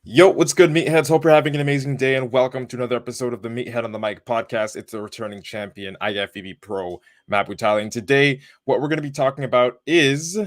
Yo, what's good, meatheads? Hope you're having an amazing day, and welcome to another episode of the Meathead on the Mic podcast. It's the returning champion, IFBB PRO, Matt Butali. And today, what we're going to be talking about is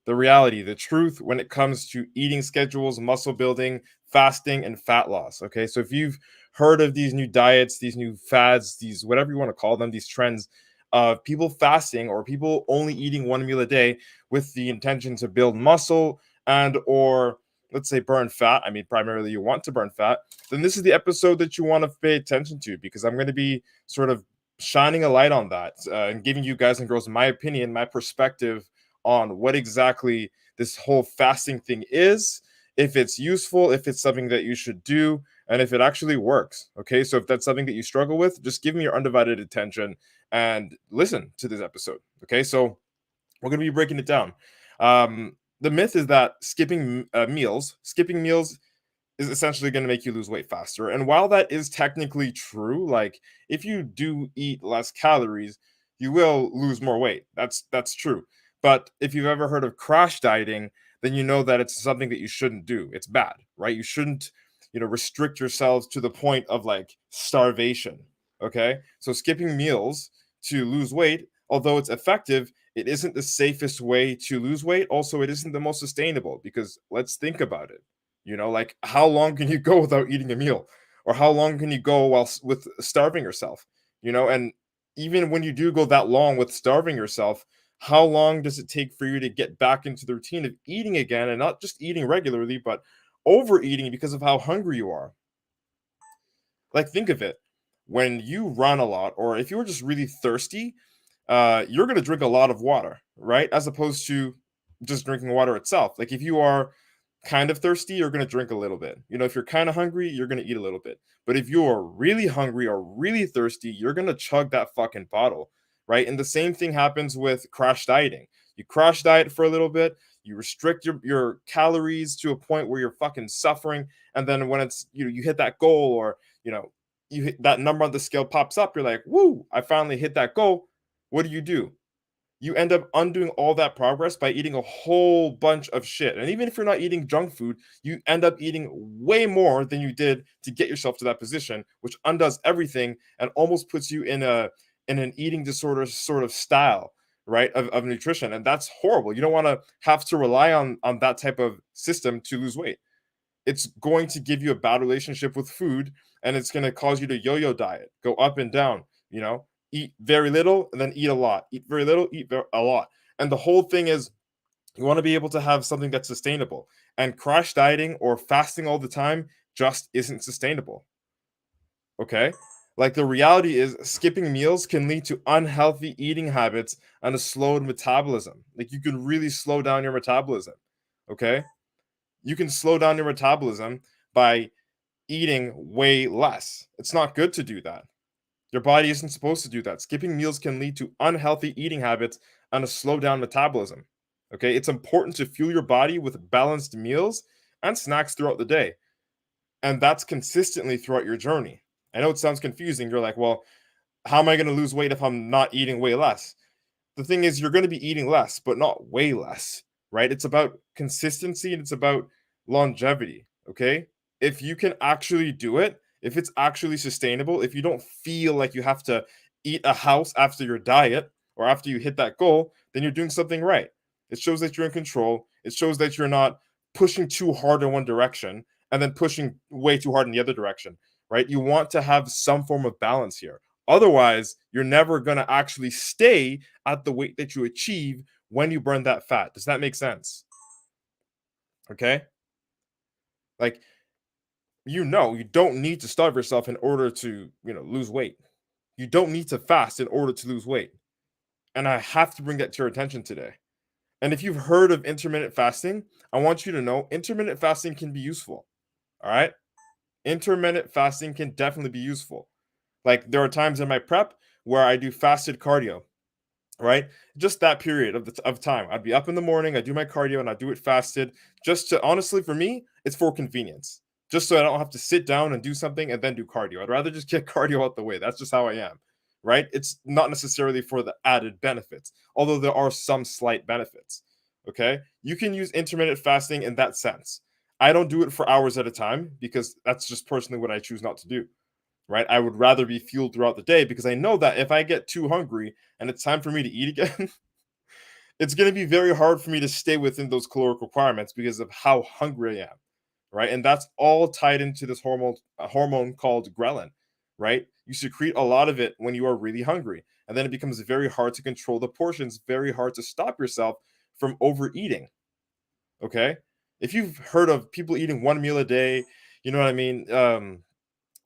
the reality, the truth when it comes to eating schedules, muscle building, fasting, and fat loss. Okay, so if you've heard of these new diets, these new fads, these whatever you want to call them, these trends of people fasting or people only eating one meal a day with the intention to build muscle and or let's say burn fat, I mean primarily you want to burn fat, then this is the episode that you want to pay attention to, because I'm going to be sort of shining a light on that and giving you guys and girls my opinion, my perspective on what exactly this whole fasting thing is, if it's useful, if it's something that you should do, and if it actually works. Okay, so if that's something that you struggle with, just give me your undivided attention and listen to this episode. Okay, so we're going to be breaking it down. The myth is that skipping meals is essentially going to make you lose weight faster. And while that is technically true, like if you do eat less calories, you will lose more weight. That's true. But if you've ever heard of crash dieting, then you know that it's something that you shouldn't do. It's bad, right? You shouldn't, restrict yourselves to the point of like starvation. Okay? So skipping meals to lose weight, although it's effective, it isn't the safest way to lose weight. Also, it isn't the most sustainable, because let's think about it. Like how long can you go without eating a meal? Or how long can you go while with starving yourself? And even when you do go that long with starving yourself, how long does it take for you to get back into the routine of eating again, and not just eating regularly, but overeating because of how hungry you are? Like, think of it. When you run a lot, or if you're just really thirsty, you're going to drink a lot of water, right? As opposed to just drinking water itself. Like, if you are kind of thirsty, you're going to drink a little bit. If you're kind of hungry, you're going to eat a little bit. But if you are really hungry or really thirsty, you're going to chug that fucking bottle, right? And the same thing happens with crash dieting. You crash diet for a little bit, you restrict your calories to a point where you're fucking suffering. And then when it's, you hit that goal, or, you know, you hit that number on the scale pops up, you're like, woo, I finally hit that goal. What do? You end up undoing all that progress by eating a whole bunch of shit. And even if you're not eating junk food, you end up eating way more than you did to get yourself to that position, which undoes everything and almost puts you in an eating disorder sort of style, right? Of nutrition. And that's horrible. You don't want to have to rely on that type of system to lose weight. It's going to give you a bad relationship with food, and it's going to cause you to yo-yo diet, go up and down, eat very little and then eat a lot, eat very little, a lot. And the whole thing is, you want to be able to have something that's sustainable, and crash dieting or fasting all the time just isn't sustainable. Okay, like the reality is skipping meals can lead to unhealthy eating habits and a slowed metabolism. Like, you can really slow down your metabolism. Okay, you can slow down your metabolism by eating way less. It's not good to do that. Your body isn't supposed to do that. Skipping meals can lead to unhealthy eating habits and a slow down metabolism. Okay, it's important to fuel your body with balanced meals and snacks throughout the day. And that's consistently throughout your journey. I know it sounds confusing. You're like, well, how am I going to lose weight if I'm not eating way less? The thing is, you're going to be eating less, but not way less, right? It's about consistency and it's about longevity. Okay, if you can actually do it, if it's actually sustainable, if you don't feel like you have to eat a house after your diet or after you hit that goal, then you're doing something right. It shows that you're in control. It shows that you're not pushing too hard in one direction and then pushing way too hard in the other direction, right? You want to have some form of balance here. Otherwise, you're never going to actually stay at the weight that you achieve when you burn that fat. Does that make sense? Okay? Like, you don't need to starve yourself in order to, lose weight. You don't need to fast in order to lose weight. And I have to bring that to your attention today. And if you've heard of intermittent fasting, I want you to know intermittent fasting can be useful. All right? Intermittent fasting can definitely be useful. Like, there are times in my prep where I do fasted cardio, right? Just that period of time. I'd be up in the morning, I do my cardio, and I do it fasted. Just to, honestly, for me, it's for convenience. Just so I don't have to sit down and do something and then do cardio. I'd rather just get cardio out the way. That's just how I am, right? It's not necessarily for the added benefits, although there are some slight benefits. Okay, you can use intermittent fasting in that sense. I don't do it for hours at a time because that's just personally what I choose not to do, right? I would rather be fueled throughout the day because I know that if I get too hungry and it's time for me to eat again, it's going to be very hard for me to stay within those caloric requirements because of how hungry I am, right? And that's all tied into this hormone called ghrelin, right? You secrete a lot of it when you are really hungry, and then it becomes very hard to control the portions, very hard to stop yourself from overeating. Okay, if you've heard of people eating one meal a day, you know what I mean.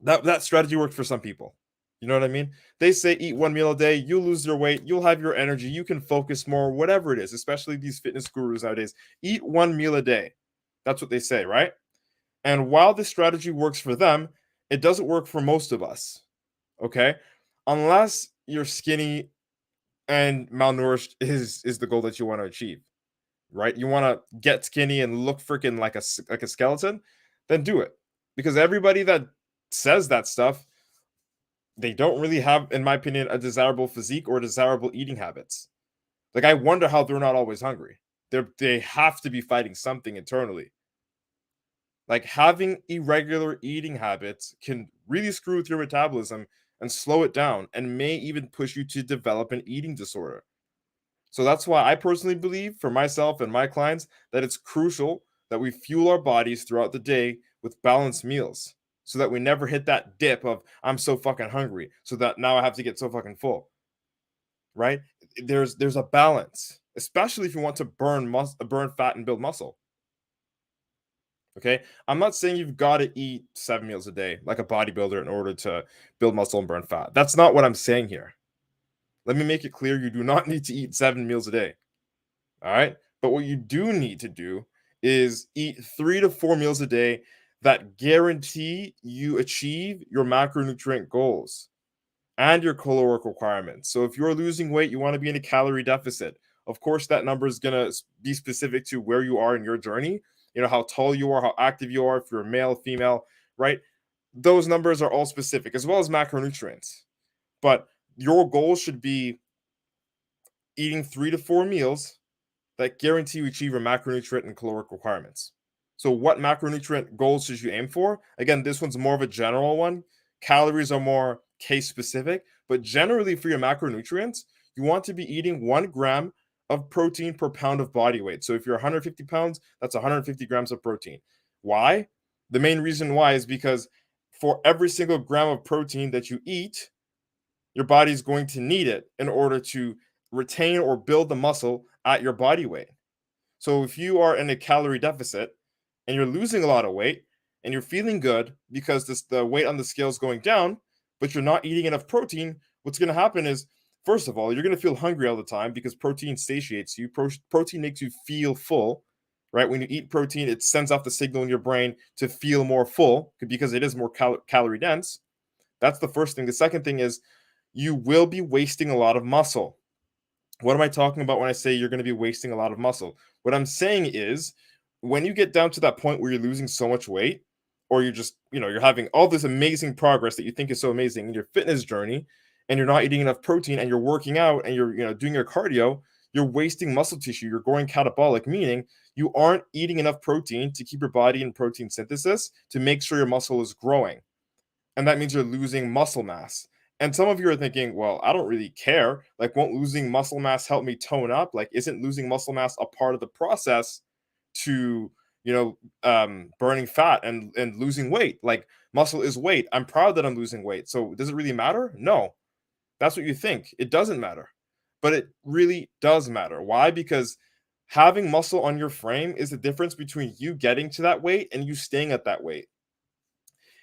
That strategy worked for some people. You know what I mean? They say eat one meal a day, you'll lose your weight, you'll have your energy, you can focus more, whatever it is, especially these fitness gurus nowadays. Eat one meal a day. That's what they say, right? And while this strategy works for them, it doesn't work for most of us. Okay? Unless you're skinny and malnourished is the goal that you want to achieve, right? You want to get skinny and look freaking like a skeleton, then do it. Because everybody that says that stuff, they don't really have, in my opinion, a desirable physique or desirable eating habits. Like, I wonder how they're not always hungry. They have to be fighting something internally. Like, having irregular eating habits can really screw with your metabolism and slow it down, and may even push you to develop an eating disorder. So that's why I personally believe, for myself and my clients, that it's crucial that we fuel our bodies throughout the day with balanced meals, so that we never hit that dip of I'm so fucking hungry, so that now I have to get so fucking full, right? There's a balance, especially if you want to burn fat and build muscle. Okay, I'm not saying you've got to eat 7 meals a day like a bodybuilder in order to build muscle and burn fat. That's not what I'm saying here. Let me make it clear, you do not need to eat 7 meals a day. All right. But what you do need to do is eat 3 to 4 meals a day that guarantee you achieve your macronutrient goals and your caloric requirements. So if you're losing weight, you want to be in a calorie deficit. Of course, that number is going to be specific to where you are in your journey. You know, how tall you are, how active you are, if you're a male, female, right? Those numbers are all specific, as well as macronutrients. But your goal should be eating 3 to 4 meals that guarantee you achieve your macronutrient and caloric requirements. So what macronutrient goals should you aim for? Again, this one's more of a general one. Calories are more case specific, but generally for your macronutrients, you want to be eating 1 gram of protein per pound of body weight. So if you're 150 pounds, that's 150 grams of protein. Why? The main reason why is because for every single gram of protein that you eat, your body's going to need it in order to retain or build the muscle at your body weight. So if you are in a calorie deficit and you're losing a lot of weight and you're feeling good because the weight on the scale is going down, but you're not eating enough protein, what's going to happen is, first of all, you're going to feel hungry all the time because protein satiates you. Protein makes you feel full, right? When you eat protein, it sends off the signal in your brain to feel more full because it is more calorie dense. That's the first thing. The second thing is you will be wasting a lot of muscle. What am I talking about when I say you're going to be wasting a lot of muscle? What I'm saying is, when you get down to that point where you're losing so much weight, or you're just, you're having all this amazing progress that you think is so amazing in your fitness journey, and you're not eating enough protein, and you're working out, and you're doing your cardio, you're wasting muscle tissue. You're going catabolic, meaning you aren't eating enough protein to keep your body in protein synthesis to make sure your muscle is growing. And that means you're losing muscle mass. And some of you are thinking, well, I don't really care. Like, won't losing muscle mass help me tone up? Like, isn't losing muscle mass a part of the process to, burning fat and losing weight? Like, muscle is weight. I'm proud that I'm losing weight. So does it really matter? No. That's what you think. It doesn't matter. But it really does matter. Why? Because having muscle on your frame is the difference between you getting to that weight and you staying at that weight.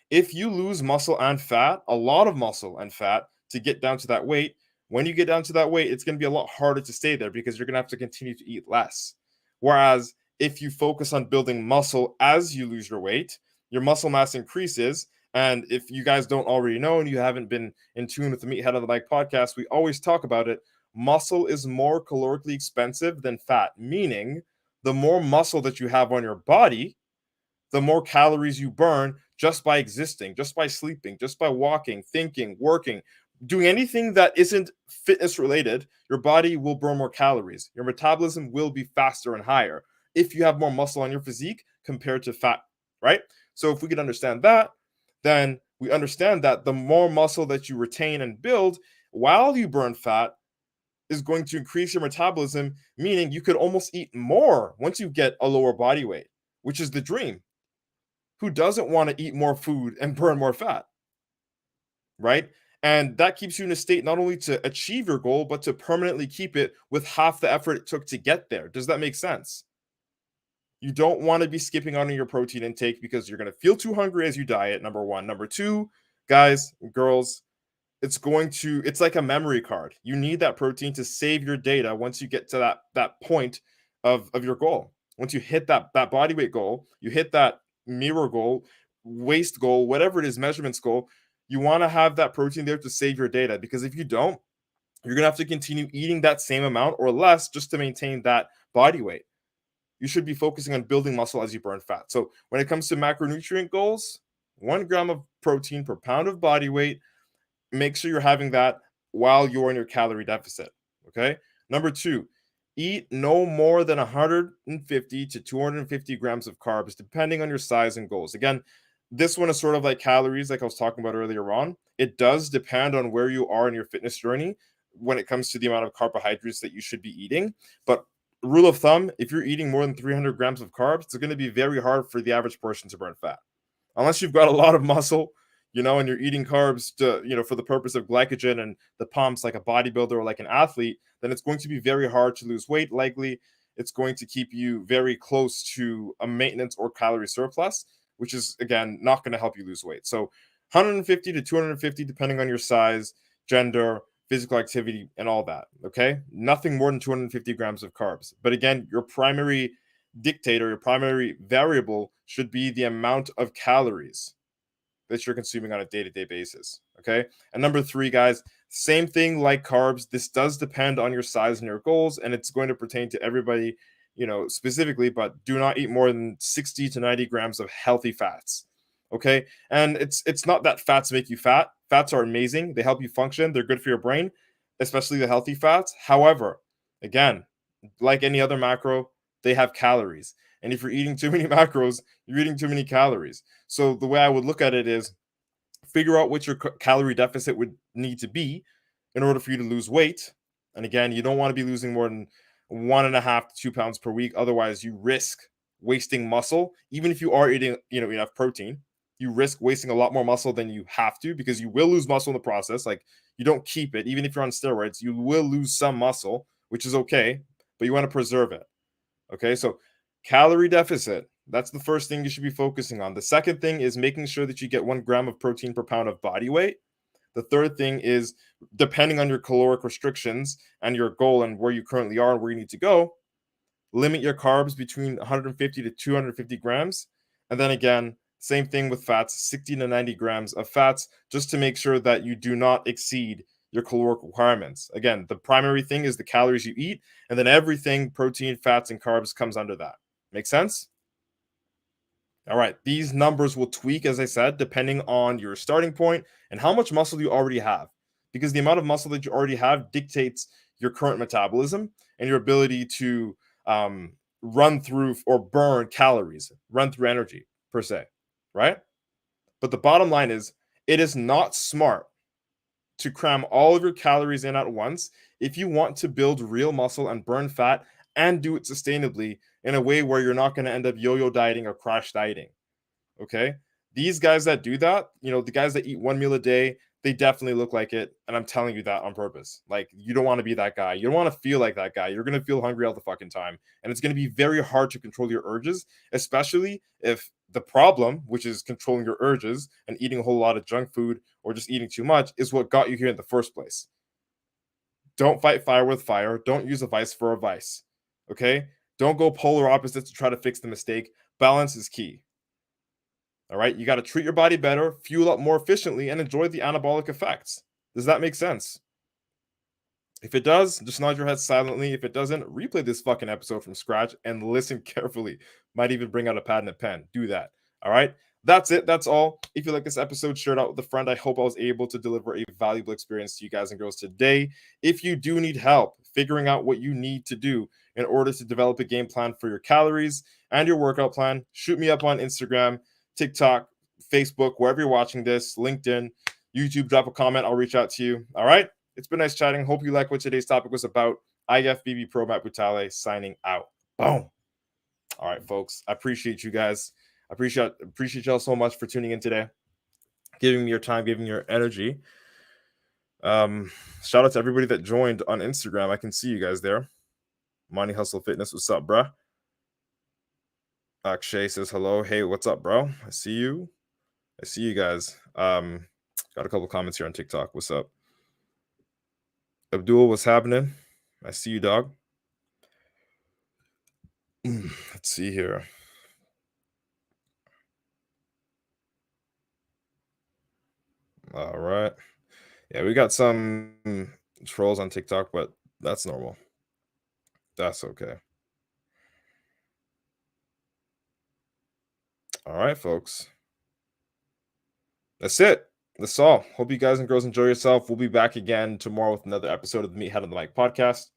If you lose muscle and fat, a lot of muscle and fat, to get down to that weight, when you get down to that weight, it's going to be a lot harder to stay there because you're going to have to continue to eat less. Whereas if you focus on building muscle as you lose your weight, your muscle mass increases. And if you guys don't already know and you haven't been in tune with the Meathead on the Mic podcast, we always talk about it. Muscle is more calorically expensive than fat, meaning the more muscle that you have on your body, the more calories you burn just by existing, just by sleeping, just by walking, thinking, working, doing anything that isn't fitness related. Your body will burn more calories. Your metabolism will be faster and higher. if you have more muscle on your physique compared to fat, right? So if we could understand that, then we understand that the more muscle that you retain and build while you burn fat is going to increase your metabolism, meaning you could almost eat more once you get a lower body weight, which is the dream. Who doesn't want to eat more food and burn more fat, right? And that keeps you in a state not only to achieve your goal, but to permanently keep it with half the effort it took to get there. Does that make sense? You don't want to be skipping on your protein intake because you're going to feel too hungry as you diet, number one. Number two, guys, girls, it's like a memory card. You need that protein to save your data once you get to that point of your goal. Once you hit that body weight goal, you hit that mirror goal, waist goal, whatever it is, measurements goal, you want to have that protein there to save your data, because if you don't, you're going to have to continue eating that same amount or less just to maintain that body weight. You should be focusing on building muscle as you burn fat. So when it comes to macronutrient goals, 1 gram of protein per pound of body weight, make sure you're having that while you're in your calorie deficit. Okay. Number two, eat no more than 150 to 250 grams of carbs, depending on your size and goals. Again, this one is sort of like calories, like I was talking about earlier on. It does depend on where you are in your fitness journey when it comes to the amount of carbohydrates that you should be eating. But rule of thumb, if you're eating more than 300 grams of carbs, it's going to be very hard for the average person to burn fat. Unless you've got a lot of muscle, and you're eating carbs to, for the purpose of glycogen and the pumps like a bodybuilder or like an athlete, then it's going to be very hard to lose weight. Likely, it's going to keep you very close to a maintenance or calorie surplus, which is, again, not going to help you lose weight. So 150 to 250, depending on your size, gender, physical activity, and all that, okay? Nothing more than 250 grams of carbs. But again, your primary dictator, your primary variable should be the amount of calories that you're consuming on a day-to-day basis, okay? And number three, guys, same thing like carbs. This does depend on your size and your goals, and it's going to pertain to everybody, specifically, but do not eat more than 60 to 90 grams of healthy fats, okay? And it's not that fats make you fat. Fats are amazing. They help you function. They're good for your brain, especially the healthy fats. However, again, like any other macro, they have calories. And if you're eating too many macros, you're eating too many calories. So the way I would look at it is figure out what your calorie deficit would need to be in order for you to lose weight. And again, you don't want to be losing more than 1.5 to 2 pounds per week. Otherwise, you risk wasting muscle. Even if you are eating, enough protein, you risk wasting a lot more muscle than you have to, because you will lose muscle in the process. Like, you don't keep it. Even if you're on steroids, you will lose some muscle, which is okay, but you want to preserve it. Okay, so calorie deficit, that's the first thing you should be focusing on. The second thing is making sure that you get 1 gram of protein per pound of body weight. The third thing is, depending on your caloric restrictions and your goal and where you currently are and where you need to go, limit your carbs between 150 to 250 grams. And then again, same thing with fats, 60 to 90 grams of fats, just to make sure that you do not exceed your caloric requirements. Again, the primary thing is the calories you eat, and then everything, protein, fats, and carbs, comes under that. Make sense? All right, these numbers will tweak, as I said, depending on your starting point and how much muscle you already have, because the amount of muscle that you already have dictates your current metabolism and your ability to run through or burn calories, run through energy, per se, right? But the bottom line is, it is not smart to cram all of your calories in at once if you want to build real muscle and burn fat and do it sustainably in a way where you're not going to end up yo-yo dieting or crash dieting. Okay? These guys that do that, the guys that eat one meal a day, they definitely look like it. And I'm telling you that on purpose. Like, you don't want to be that guy. You don't want to feel like that guy. You're going to feel hungry all the fucking time. And it's going to be very hard to control your urges, especially if the problem, which is controlling your urges and eating a whole lot of junk food or just eating too much, is what got you here in the first place. Don't fight fire with fire. Don't use a vice for a vice. Okay? Don't go polar opposites to try to fix the mistake. Balance is key. All right? You got to treat your body better, fuel up more efficiently, and enjoy the anabolic effects. Does that make sense? If it does, just nod your head silently. If it doesn't, replay this fucking episode from scratch and listen carefully. Might even bring out a pad and a pen. Do that. All right? That's it. That's all. If you like this episode, share it out with a friend. I hope I was able to deliver a valuable experience to you guys and girls today. If you do need help figuring out what you need to do in order to develop a game plan for your calories and your workout plan, shoot me up on Instagram, TikTok, Facebook, wherever you're watching this, LinkedIn, YouTube, drop a comment. I'll reach out to you. All right. It's been nice chatting. Hope you like what today's topic was about. IFBB Pro Matt Butale signing out. Boom. All right, folks. I appreciate you guys. I appreciate y'all so much for tuning in today, giving me your time, giving me your energy. Shout out to everybody that joined on Instagram. I can see you guys there. Money Hustle Fitness, what's up, bruh? Akshay says hello. Hey, what's up, bro? I see you guys. Got a couple comments here on TikTok. What's up? Abdul, what's happening? I see you, dog. Let's see here. All right. Yeah, we got some trolls on TikTok, but that's normal. That's okay. All right, folks. That's it. That's all. Hope you guys and girls enjoy yourself. We'll be back again tomorrow with another episode of the Meathead on the Mic podcast.